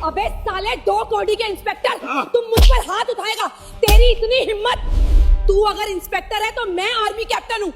अबे साले 2 कौड़ी के इंस्पेक्टर, तुम मुझ पर हाथ उठाएगा? तेरी इतनी हिम्मत? तू अगर इंस्पेक्टर है तो मैं आर्मी कैप्टन हूँ।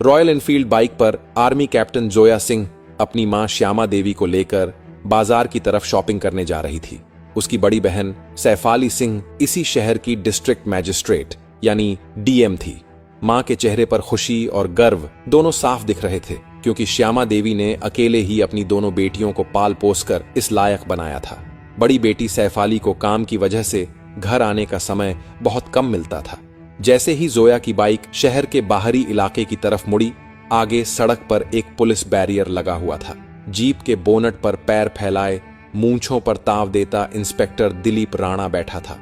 रॉयल एनफील्ड बाइक पर आर्मी कैप्टन जोया सिंह अपनी मां श्यामा देवी को लेकर बाजार की तरफ शॉपिंग करने जा रही थी। उसकी बड़ी बहन सैफाली सिंह इसी शहर की डिस्ट्रिक्ट मैजिस्ट्रेट यानी डीएम थी। मां के चेहरे पर खुशी और गर्व दोनों साफ दिख रहे थे, क्योंकि श्यामा देवी ने अकेले ही अपनी दोनों बेटियों को पाल पोस कर इस लायक बनाया था। बड़ी बेटी सैफाली को काम की वजह से घर आने का समय बहुत कम मिलता था। जैसे ही जोया की बाइक शहर के बाहरी इलाके की तरफ मुड़ी, आगे सड़क पर एक पुलिस बैरियर लगा हुआ था। जीप के बोनट पर पैर फैलाए, मूंछों पर ताव देता इंस्पेक्टर दिलीप राणा बैठा था।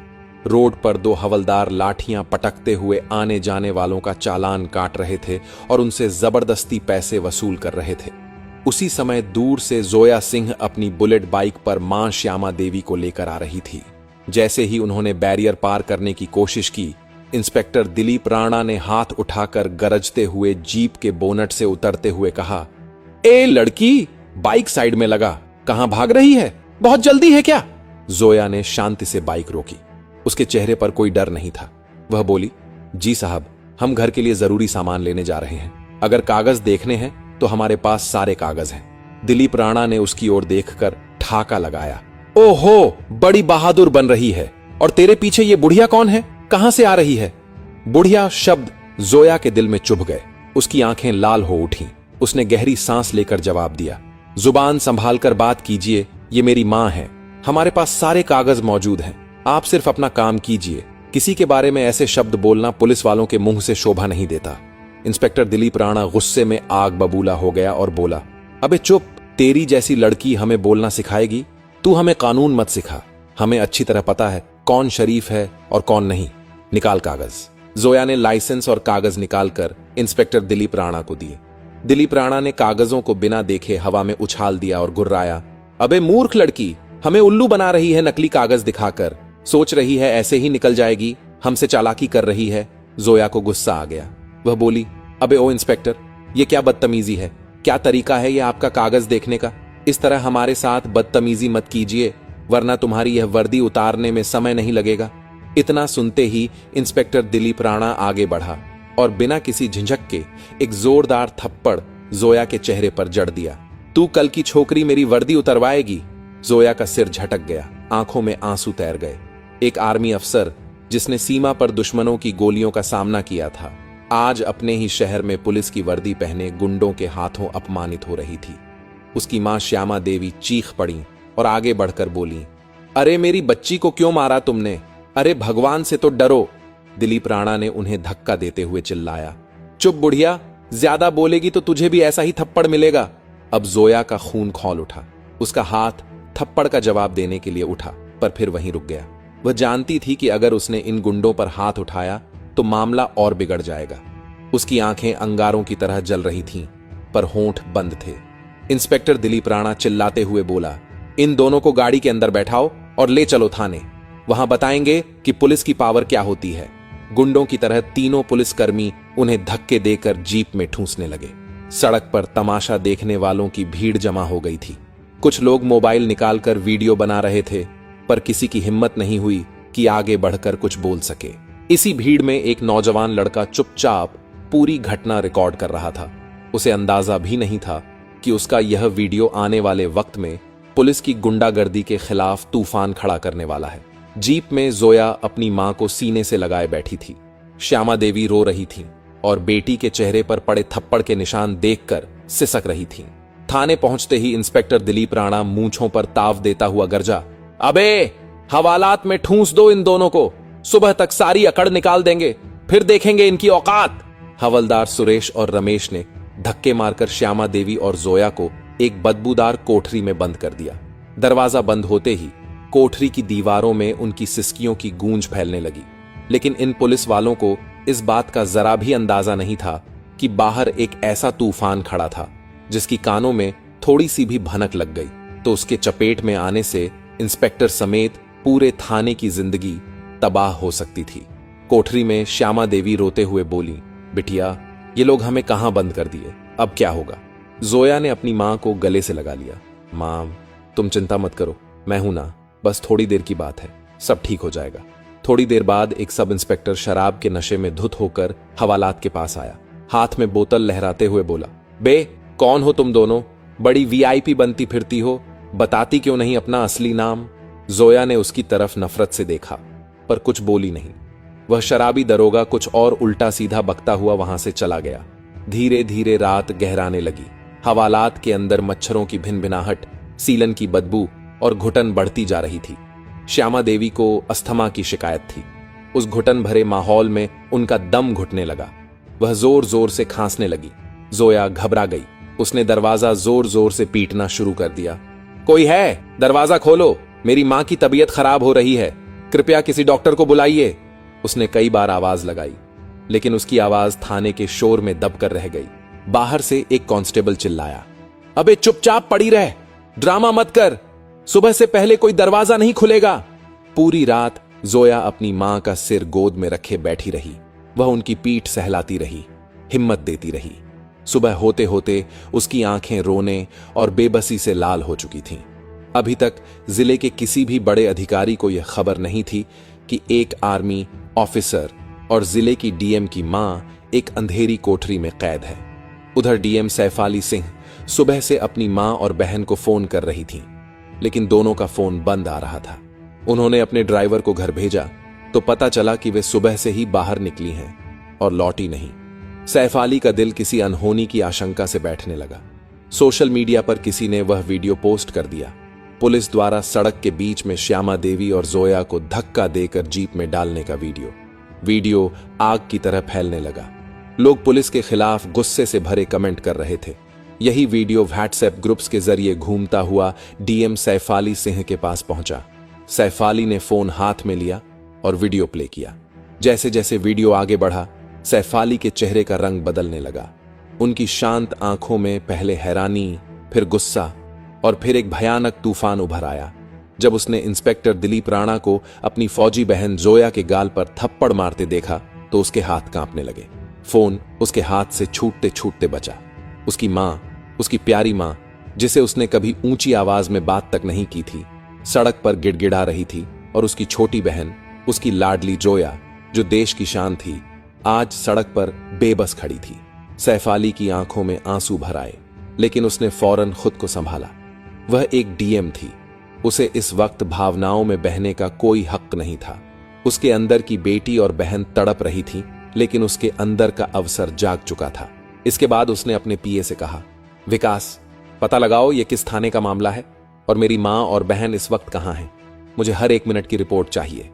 रोड पर 2 हवलदार लाठियां पटकते हुए आने जाने वालों का चालान काट रहे थे और उनसे जबरदस्ती पैसे वसूल कर रहे थे। उसी समय दूर से जोया सिंह अपनी बुलेट बाइक पर मां श्यामा देवी को लेकर आ रही थी। जैसे ही उन्होंने बैरियर पार करने की कोशिश की, इंस्पेक्टर दिलीप राणा ने हाथ उठाकर गरजते हुए जीप के बोनट से उतरते हुए कहा, ए लड़की, बाइक साइड में लगा, कहां भाग रही है? बहुत जल्दी है क्या? जोया ने शांति से बाइक रोकी। उसके चेहरे पर कोई डर नहीं था। वह बोली, जी साहब, हम घर के लिए जरूरी सामान लेने जा रहे हैं। अगर कागज देखने हैं तो हमारे पास सारे कागज हैं। दिलीप राणा ने उसकी ओर देखकर ठाका लगाया। ओहो, बड़ी बहादुर बन रही है। और तेरे पीछे ये बुढ़िया कौन है? कहां से आ रही है? बुढ़िया शब्द जोया के दिल में चुभ गए। उसकी आंखें लाल हो उठीं। उसने गहरी सांस लेकर जवाब दिया, जुबान संभाल कर बात कीजिए, ये मेरी मां है। हमारे पास सारे कागज मौजूद हैं। आप सिर्फ अपना काम कीजिए। किसी के बारे में ऐसे शब्द बोलना पुलिस वालों के मुंह से शोभा नहीं देता। इंस्पेक्टर दिलीप राणा गुस्से में आग बबूला हो गया और बोला, अबे चुप, तेरी जैसी लड़की हमें बोलना सिखाएगी? तू हमें कानून मत सिखा। हमें अच्छी तरह पता है कौन शरीफ है और कौन नहीं। निकाल कागज। जोया ने लाइसेंस और कागज निकालकर इंस्पेक्टर दिलीप राणा को दिए। दिलीप राणा ने कागजों को बिना देखे हवा में उछाल दिया और गुर्राया, अबे मूर्ख लड़की, हमें उल्लू बना रही है नकली कागज दिखाकर। सोच रही है ऐसे ही निकल जाएगी, हमसे चालाकी कर रही है। जोया को गुस्सा आ गया। वह बोली, अबे ओ इंस्पेक्टर, ये क्या बदतमीजी है? क्या तरीका है ये आपका कागज देखने का? इस तरह हमारे साथ बदतमीजी मत कीजिए, वरना तुम्हारी यह वर्दी उतारने में समय नहीं लगेगा। इतना सुनते ही इंस्पेक्टर दिलीप राणा आगे बढ़ा और बिना किसी झिझक के एक जोरदार थप्पड़ जोया के चेहरे पर जड़ दिया। तू कल की छोकरी मेरी वर्दी उतरवाएगी? जोया का सिर झटक गया, आंखों में आंसू तैर गए। एक आर्मी अफसर जिसने सीमा पर दुश्मनों की गोलियों का सामना किया था, आज अपने ही शहर में पुलिस की वर्दी पहने गुंडों के हाथों अपमानित हो रही थी। उसकी मां श्यामा देवी चीख पड़ी और आगे बढ़कर बोली, अरे मेरी बच्ची को क्यों मारा तुमने? अरे भगवान से तो डरो। दिलीप राणा ने उन्हें धक्का देते हुए चिल्लाया, चुप बुढ़िया, ज्यादा बोलेगी तो तुझे भी ऐसा ही थप्पड़ मिलेगा। अब जोया का खून खौल उठा। उसका हाथ थप्पड़ का जवाब देने के लिए उठा, पर फिर वहीं रुक गया। वह जानती थी कि अगर उसने इन गुंडों पर हाथ उठाया तो मामला और बिगड़ जाएगा। उसकी आंखें अंगारों की तरह जल रही थीं, पर होंठ बंद थे। इंस्पेक्टर दिलीप राणा चिल्लाते हुए बोला, इन दोनों को गाड़ी के अंदर बैठाओ और ले चलो थाने। वहां बताएंगे कि पुलिस की पावर क्या होती है। गुंडों की तरह तीनों पुलिसकर्मी उन्हें धक्के देकर जीप में ठूंसने लगे। सड़क पर तमाशा देखने वालों की भीड़ जमा हो गई थी। कुछ लोग मोबाइल निकालकर वीडियो बना रहे थे, पर किसी की हिम्मत नहीं हुई कि आगे बढ़कर कुछ बोल सके। इसी भीड़ में एक नौजवान लड़का चुपचाप पूरी घटना रिकॉर्ड कर रहा था। उसे अंदाजा भी नहीं था कि उसका यह वीडियो आने वाले वक्त में पुलिस की गुंडागर्दी के खिलाफ तूफान खड़ा करने वाला है। जीप में जोया अपनी मां को सीने से लगाए बैठी थी। श्यामा देवी रो रही थी और बेटी के चेहरे पर पड़े थप्पड़ के निशान देखकर सिसक रही थी। थाने पहुंचते ही इंस्पेक्टर दिलीप राणा मूंछों पर ताव देता हुआ गरजा, अबे हवालात में ठूंस दो इन दोनों को, सुबह तक सारी अकड़ निकाल देंगे, फिर देखेंगे इनकी औकात। हवलदार सुरेश और रमेश ने धक्के मारकर श्यामा देवी और जोया को एक बदबूदार कोठरी में बंद कर दिया। दरवाजा बंद होते ही कोठरी की दीवारों में उनकी सिसकियों की गूंज फैलने लगी। लेकिन इन पुलिस वालों को इस बात का जरा भी अंदाजा नहीं था कि बाहर एक ऐसा तूफान खड़ा था जिसकी कानों में थोड़ी सी भी भनक लग गई तो उसके चपेट में आने से इंस्पेक्टर समेत पूरे थाने की जिंदगी तबाह हो सकती थी। कोठरी में श्यामा देवी रोते हुए बोली, बिटिया, ये लोग हमें कहां बंद कर दिए, अब क्या होगा? जोया ने अपनी मां को गले से लगा लिया। मां, तुम चिंता मत करो, मैं हूं ना, बस थोड़ी देर की बात है, सब ठीक हो जाएगा। थोड़ी देर बाद एक सब इंस्पेक्टर शराब के नशे में धुत होकर हवालात के पास आया। हाथ में बोतल लहराते हुए बोला, बे कौन हो तुम दोनों? बड़ी वीआईपी बनती फिरती हो, बताती क्यों नहीं अपना असली नाम? जोया ने उसकी तरफ नफरत से देखा पर कुछ बोली नहीं। वह शराबी दरोगा कुछ और उल्टा सीधा बकता हुआ वहां से चला गया। धीरे धीरे रात गहराने लगी। हवालात के अंदर मच्छरों की भिनभिनाहट, सीलन की बदबू और घुटन बढ़ती जा रही थी। श्यामा देवी को अस्थमा की शिकायत थी। उस घुटन भरे माहौल में उनका दम घुटने लगा। वह जोर जोर से खांसने लगी। जोया घबरा गई। उसने दरवाजा जोर जोर से पीटना शुरू कर दिया। कोई है? दरवाजा खोलो, मेरी मां की तबीयत खराब हो रही है, कृपया किसी डॉक्टर को बुलाइए। उसने कई बार आवाज लगाई, लेकिन उसकी आवाज थाने के शोर में दबकर रह गई। बाहर से एक कांस्टेबल चिल्लाया, अबे चुपचाप पड़ी रह, ड्रामा मत कर, सुबह से पहले कोई दरवाजा नहीं खुलेगा। पूरी रात जोया अपनी मां का सिर गोद में रखे बैठी रही। वह उनकी पीठ सहलाती रही, हिम्मत देती रही। सुबह होते होते उसकी आंखें रोने और बेबसी से लाल हो चुकी थीं। अभी तक जिले के किसी भी बड़े अधिकारी को यह खबर नहीं थी कि एक आर्मी ऑफिसर और जिले की डीएम की मां एक अंधेरी कोठरी में कैद है। उधर डीएम सैफाली सिंह सुबह से अपनी मां और बहन को फोन कर रही थीं, लेकिन दोनों का फोन बंद आ रहा था। उन्होंने अपने ड्राइवर को घर भेजा तो पता चला कि वे सुबह से ही बाहर निकली हैं और लौटी नहीं। सैफाली का दिल किसी अनहोनी की आशंका से बैठने लगा। सोशल मीडिया पर किसी ने वह वीडियो पोस्ट कर दिया। पुलिस द्वारा सड़क के बीच में श्यामा देवी और जोया को धक्का देकर जीप में डालने का वीडियो आग की तरह फैलने लगा। लोग पुलिस के खिलाफ गुस्से से भरे कमेंट कर रहे थे। यही वीडियो व्हाट्सएप ग्रुप्स के जरिए घूमता हुआ डीएम सैफाली सिंह के पास पहुंचा। सैफाली ने फोन हाथ में लिया और वीडियो प्ले किया। जैसे जैसे वीडियो आगे बढ़ा, सैफाली के चेहरे का रंग बदलने लगा। उनकी शांत आंखों में पहले हैरानी, फिर गुस्सा और फिर एक भयानक तूफान उभर आया जब उसने इंस्पेक्टर दिलीप राणा को अपनी फौजी बहन जोया के गाल पर थप्पड़ मारते देखा तो उसके हाथ कांपने लगे। फोन उसके हाथ से छूटते छूटते बचा। उसकी मां, उसकी प्यारी मां, जिसे उसने कभी ऊंची आवाज में बात तक नहीं की थी, सड़क पर गिड़गिड़ा रही थी और उसकी छोटी बहन, उसकी लाडली जोया, जो देश की शान थी, आज सड़क पर बेबस खड़ी थी। सैफाली की आंखों में आंसू भर आए, लेकिन उसने फौरन खुद को संभाला। वह एक डीएम थी। उसे इस वक्त भावनाओं में बहने का कोई हक नहीं था। उसके अंदर की बेटी और बहन तड़प रही थी, लेकिन उसके अंदर का अवसर जाग चुका था। इसके बाद उसने अपने पीए से कहा, विकास, पता लगाओ ये किस थाने का मामला है और मेरी मां और बहन इस वक्त कहां हैं। मुझे हर 1 मिनट की रिपोर्ट चाहिए।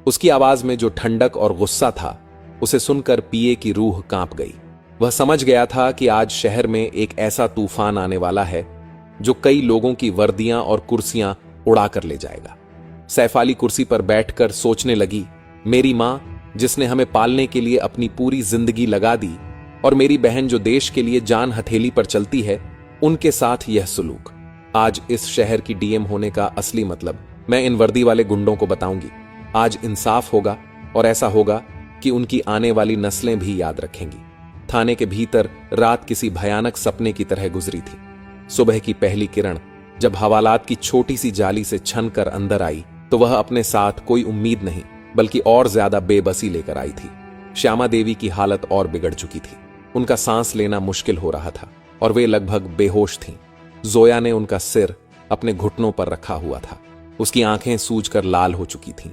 उसकी आवाज में जो ठंडक और गुस्सा था, उसे सुनकर पीए की रूह कांप गई। वह समझ गया था कि आज शहर में एक ऐसा तूफान आने वाला है जो कई लोगों की वर्दियां और कुर्सियां उड़ा कर ले जाएगा। सैफाली कुर्सी पर बैठकर सोचने लगी, मेरी मां जिसने हमें पालने के लिए अपनी पूरी जिंदगी लगा दी, और मेरी बहन जो देश के लिए जान हथेली पर चलती है, उनके साथ यह सुलूक। आज इस शहर की डीएम होने का असली मतलब मैं इन वर्दी वाले गुंडों को बताऊंगी। आज इंसाफ होगा और ऐसा होगा कि उनकी आने वाली नस्लें भी याद रखेंगी। थाने के भीतर रात किसी भयानक सपने की तरह गुजरी थी। सुबह की पहली किरण जब हवालात की छोटी सी जाली से छन कर अंदर आई तो वह अपने साथ कोई उम्मीद नहीं बल्कि और ज्यादा बेबसी लेकर आई थी। श्यामा देवी की हालत और बिगड़ चुकी थी। उनका सांस लेना मुश्किल हो रहा था और वे लगभग बेहोश थीं। जोया ने उनका सिर अपने घुटनों पर रखा हुआ था। उसकी आंखें सूजकर लाल हो चुकी थीं।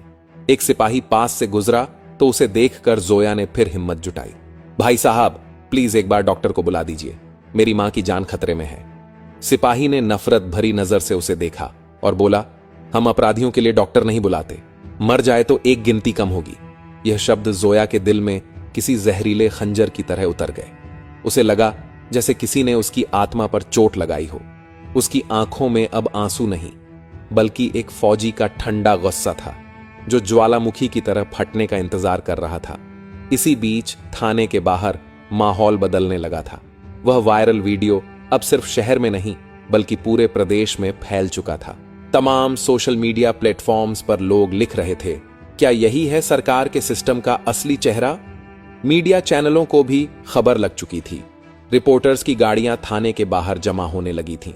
एक सिपाही पास से गुजरा तो उसे देखकर जोया ने फिर हिम्मत जुटाई। भाई साहब, प्लीज एक बार डॉक्टर को बुला दीजिए, मेरी मां की जान खतरे में है। सिपाही ने नफरत भरी नजर से उसे देखा और बोला, हम अपराधियों के लिए डॉक्टर नहीं बुलाते, मर जाए तो एक गिनती कम होगी। यह शब्द जोया के दिल में किसी जहरीले खंजर की तरह उतर गए। उसे लगा जैसे किसी ने उसकी आत्मा पर चोट लगाई हो। उसकी आंखों में अब आंसू नहीं बल्कि एक फौजी का ठंडा गुस्सा था जो ज्वालामुखी की तरह फटने का इंतजार कर रहा था। इसी बीच थाने के बाहर माहौल बदलने लगा था। वह वायरल वीडियो अब सिर्फ शहर में नहीं बल्कि पूरे प्रदेश में फैल चुका था। तमाम सोशल मीडिया प्लेटफॉर्म्स पर लोग लिख रहे थे, क्या यही है सरकार के सिस्टम का असली चेहरा? मीडिया चैनलों को भी खबर लग चुकी थी। रिपोर्टर्स की गाड़ियां थाने के बाहर जमा होने लगी थीं।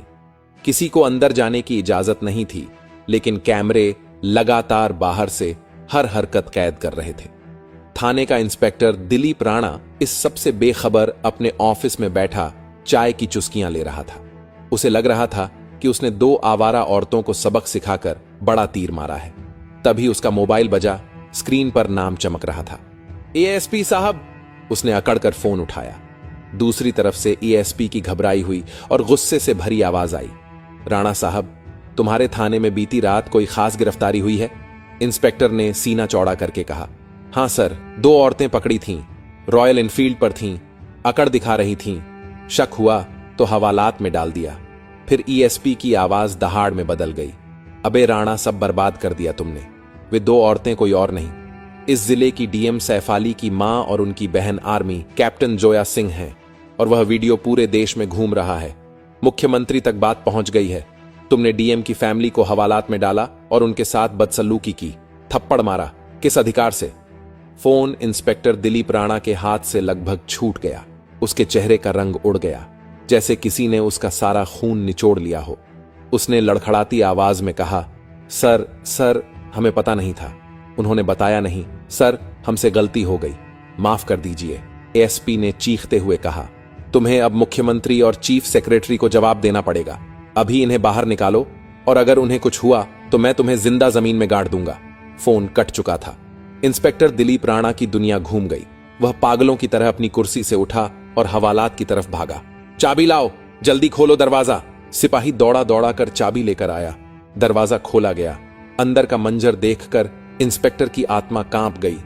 किसी को अंदर जाने की इजाजत नहीं थी लेकिन कैमरे लगातार बाहर से हर हरकत कैद कर रहे थे। थाने का इंस्पेक्टर दिलीप राणा इस सबसे बेखबर अपने ऑफिस में बैठा चाय की चुस्कियां ले रहा था। उसे लग रहा था कि उसने 2 आवारा औरतों को सबक सिखाकर बड़ा तीर मारा है। तभी उसका मोबाइल बजा, स्क्रीन पर नाम चमक रहा था। एएसपी साहब। उसने अकड़कर फोन उठाया। दूसरी तरफ से एएसपी की घबराई हुई और गुस्से से भरी आवाज आई, राणा साहब, तुम्हारे थाने में बीती रात कोई खास गिरफ्तारी हुई है? इंस्पेक्टर ने सीना चौड़ा करके कहा। हां सर, 2 औरतें पकड़ी थीं, रॉयल एनफील्ड पर थीं, अकड़ दिखा रही थीं। शक हुआ तो हवालात में डाल दिया। फिर ईएसपी की आवाज दहाड़ में बदल गई। अबे राणा, सब बर्बाद कर दिया तुमने। वे 2 औरतें कोई और नहीं, इस जिले की डीएम सैफाली की मां और उनकी बहन आर्मी कैप्टन जोया सिंह हैं, और वह वीडियो पूरे देश में घूम रहा है। मुख्यमंत्री तक बात पहुंच गई है। तुमने डीएम की फैमिली को हवालात में डाला और उनके साथ बदसलूकी की, थप्पड़ मारा। किस अधिकार से? फोन इंस्पेक्टर दिलीप राणा के हाथ से लगभग छूट गया। उसके चेहरे का रंग उड़ गया, जैसे किसी ने उसका सारा खून निचोड़ लिया हो। उसने लड़खड़ाती आवाज में कहा, सर, हमें पता नहीं था। उन्होंने बताया नहीं। सर, हमसे गलती हो गई, माफ कर दीजिए। एएसपी ने चीखते हुए कहा। तुम्हें अब मुख्यमंत्री और चीफ सेक्रेटरी को जवाब देना पड़ेगा। अभी इन्हें बाहर निकालो, और अगर उन्हें कुछ हुआ तो मैं तुम्हें जिंदा जमीन में गाड़ दूंगा। फोन कट चुका था। इंस्पेक्टर दिलीप राणा की दुनिया घूम गई। वह पागलों की तरह अपनी कुर्सी से उठा और हवालात की तरफ भागा। चाबी लाओ, जल्दी खोलो दरवाजा। सिपाही दौड़ा दौड़ा कर चाबी लेकर आया। दरवाजा खोला गया। अंदर का मंजर देखकर इंस्पेक्टर की आत्मा कांप गई।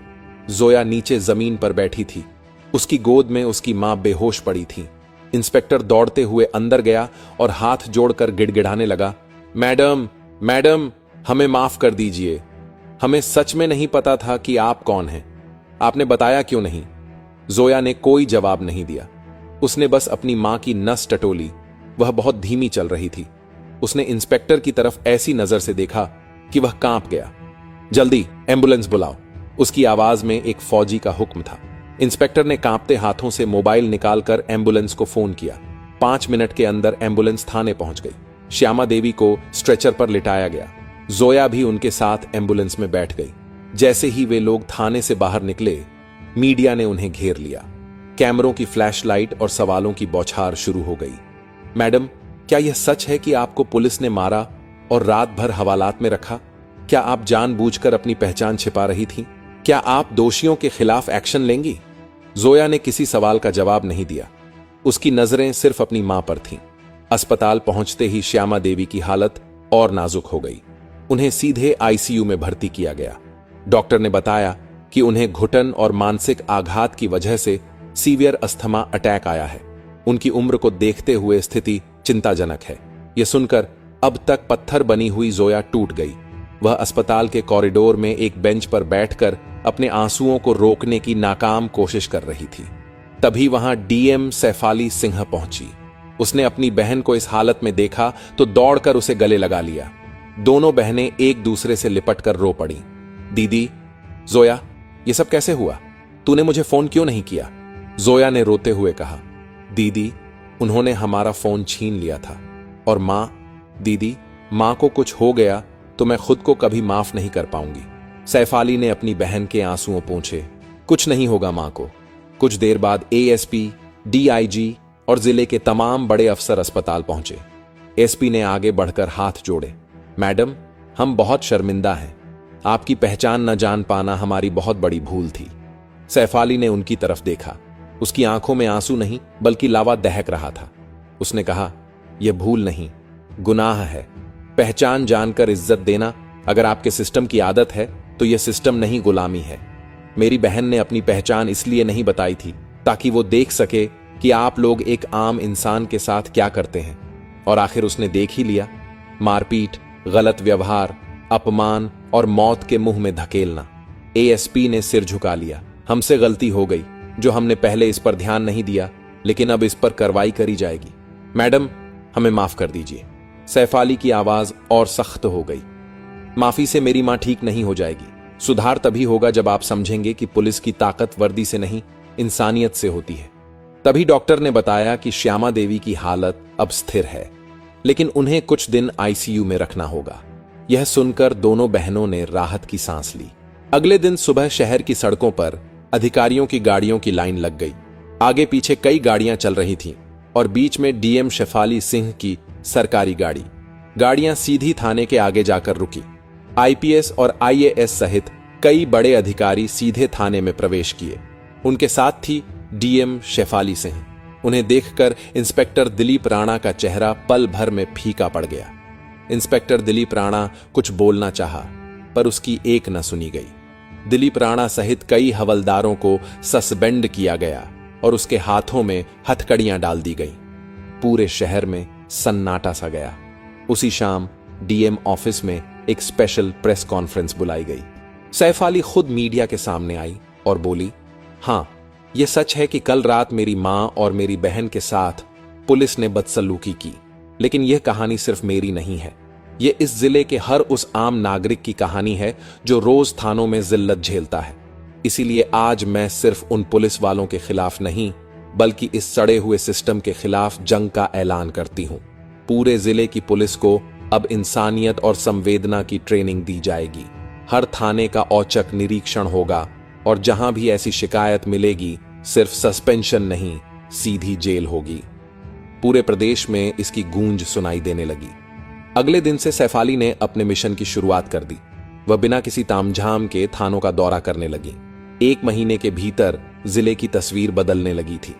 जोया नीचे जमीन पर बैठी थी। उसकी गोद में उसकी मां बेहोश पड़ी थी। इंस्पेक्टर दौड़ते हुए अंदर गया और हाथ जोड़कर गिड़गिड़ाने लगा, मैडम, हमें माफ कर दीजिए। हमें सच में नहीं पता था कि आप कौन हैं। आपने बताया क्यों नहीं? जोया ने कोई जवाब नहीं दिया। उसने बस अपनी मां की नस टटोली। वह बहुत धीमी चल रही थी। उसने इंस्पेक्टर की तरफ ऐसी नजर से देखा कि वह कांप गया। जल्दी एम्बुलेंस बुलाओ। उसकी आवाज में एक फौजी का हुक्म था। इंस्पेक्टर ने कांपते हाथों से मोबाइल निकालकर एम्बुलेंस को फोन किया। 5 मिनट के अंदर एम्बुलेंस थाने पहुंच गई। श्यामा देवी को स्ट्रेचर पर लिटाया गया। जोया भी उनके साथ एम्बुलेंस में बैठ गई। जैसे ही वे लोग थाने से बाहर निकले, मीडिया ने उन्हें घेर लिया। कैमरों की फ्लैशलाइट और सवालों की बौछार शुरू हो गई। मैडम, क्या यह सच है कि आपको पुलिस ने मारा और रात भर हवालात में रखा? क्या आप जानबूझकर अपनी पहचान छिपा रही थीं? क्या आप दोषियों के खिलाफ एक्शन लेंगी? जोया ने किसी सवाल का जवाब नहीं दिया। उसकी नजरें सिर्फ अपनी मां पर थीं। अस्पताल पहुंचते ही श्यामा देवी की हालत और नाजुक हो गई। उन्हें सीधे आईसीयू में भर्ती किया गया। डॉक्टर ने बताया कि उन्हें घुटन और मानसिक आघात की वजह से सीवियर अस्थमा अटैक आया है। उनकी उम्र को देखते हुए स्थिति चिंताजनक है। यह सुनकर अब तक पत्थर बनी हुई जोया टूट गई। वह अस्पताल के कॉरिडोर में एक बेंच पर बैठकर अपने आंसुओं को रोकने की नाकाम कोशिश कर रही थी। तभी वहां डीएम सैफाली सिंह पहुंची। उसने अपनी बहन को इस हालत में देखा तो दौड़कर उसे गले लगा लिया। दोनों बहनें एक दूसरे से लिपटकर रो पड़ी। दीदी, जोया, ये सब कैसे हुआ? तूने मुझे फोन क्यों नहीं किया? जोया ने रोते हुए कहा। दीदी, उन्होंने हमारा फोन छीन लिया था। और मां, दीदी, मां को कुछ हो गया तो मैं खुद को कभी माफ नहीं कर पाऊंगी। सैफाली ने अपनी बहन के आंसुओं पोंछे। कुछ नहीं होगा मां को। कुछ देर बाद एएसपी, डीआईजी और जिले के तमाम बड़े अफसर अस्पताल पहुंचे। एसपी ने आगे बढ़कर हाथ जोड़े। मैडम, हम बहुत शर्मिंदा हैं। आपकी पहचान न जान पाना हमारी बहुत बड़ी भूल थी। सैफाली ने उनकी तरफ देखा। उसकी आंखों में आंसू नहीं बल्कि लावा दहक रहा था। उसने कहा, यह भूल नहीं, गुनाह है। पहचान जानकर इज्जत देना अगर आपके सिस्टम की आदत है तो यह सिस्टम नहीं, गुलामी है। मेरी बहन ने अपनी पहचान इसलिए नहीं बताई थी ताकि वो देख सके कि आप लोग एक आम इंसान के साथ क्या करते हैं। और आखिर उसने देख ही लिया। मारपीट, गलत व्यवहार, अपमान और मौत के मुंह में धकेलना। एएसपी ने सिर झुका लिया। हमसे गलती हो गई जो हमने पहले इस पर ध्यान नहीं दिया, लेकिन अब इस पर कार्रवाई करी जाएगी। मैडम, हमें माफ कर दीजिए। सैफाली की आवाज और सख्त हो गई। माफी से मेरी मां ठीक नहीं हो जाएगी। सुधार तभी होगा जब आप समझेंगे कि पुलिस की ताकत वर्दी से नहीं, इंसानियत से होती है। तभी डॉक्टर ने बताया कि श्यामा देवी की हालत अब स्थिर है, लेकिन उन्हें कुछ दिन आईसीयू में रखना होगा। यह सुनकर दोनों बहनों ने राहत की सांस ली। अगले दिन सुबह शहर की सड़कों पर अधिकारियों की गाड़ियों की लाइन लग गई। आगे पीछे कई गाड़ियां चल रही थीं और बीच में डीएम शेफाली सिंह की सरकारी गाड़ी। गाड़ियां सीधी थाने के आगे जाकर रुकी। आईपीएस और आईएएस सहित कई बड़े अधिकारी सीधे थाने में प्रवेश किए। उनके साथ थी डीएम शेफाली सिंह। उन्हें देखकर इंस्पेक्टर दिलीप राणा का चेहरा पल भर में फीका पड़ गया। इंस्पेक्टर दिलीप राणा कुछ बोलना चाहा, पर उसकी एक न सुनी गई। दिलीप राणा सहित कई हवलदारों को सस्पेंड किया गया और उसके हाथों में हथकड़ियां डाल दी गई। पूरे शहर में सन्नाटा सा गया। उसी शाम डीएम ऑफिस में एक स्पेशल प्रेस कॉन्फ्रेंस बुलाई गई। सैफाली खुद मीडिया के सामने आई और बोली, हां, यह सच है कि कल रात मेरी मां और मेरी बहन के साथ पुलिस ने बदसलूकी की, लेकिन यह कहानी सिर्फ मेरी नहीं है। यह इस जिले के हर उस आम नागरिक की कहानी है जो रोज थानों में जिल्लत झेलता है। इसीलिए आज मैं सिर्फ उन पुलिस वालों के खिलाफ नहीं, बल्कि इस सड़े हुए सिस्टम के खिलाफ जंग का ऐलान करती हूं। पूरे जिले की पुलिस को अब इंसानियत और संवेदना की ट्रेनिंग दी जाएगी। हर थाने का औचक निरीक्षण होगा और जहां भी ऐसी शिकायत मिलेगी सिर्फ सस्पेंशन नहीं, सीधी जेल होगी। पूरे प्रदेश में इसकी गूंज सुनाई देने लगी। अगले दिन से सैफाली ने अपने मिशन की शुरुआत कर दी। वह बिना किसी तामझाम के थानों का दौरा करने लगी। 1 महीने के भीतर जिले की तस्वीर बदलने लगी थी।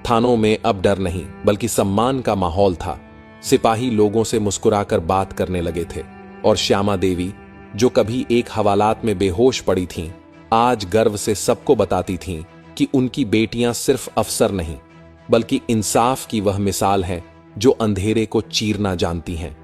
थानों में अब डर नहीं, बल्कि सम्मान का माहौल था। सिपाही लोगों से मुस्कुराकर बात करने लगे थे और श्यामा देवी, जो कभी एक हवालात में बेहोश पड़ी थीं, आज गर्व से सबको बताती थीं कि उनकी बेटियां सिर्फ अफसर नहीं, बल्कि इंसाफ की वह मिसाल है जो अंधेरे को चीरना जानती हैं।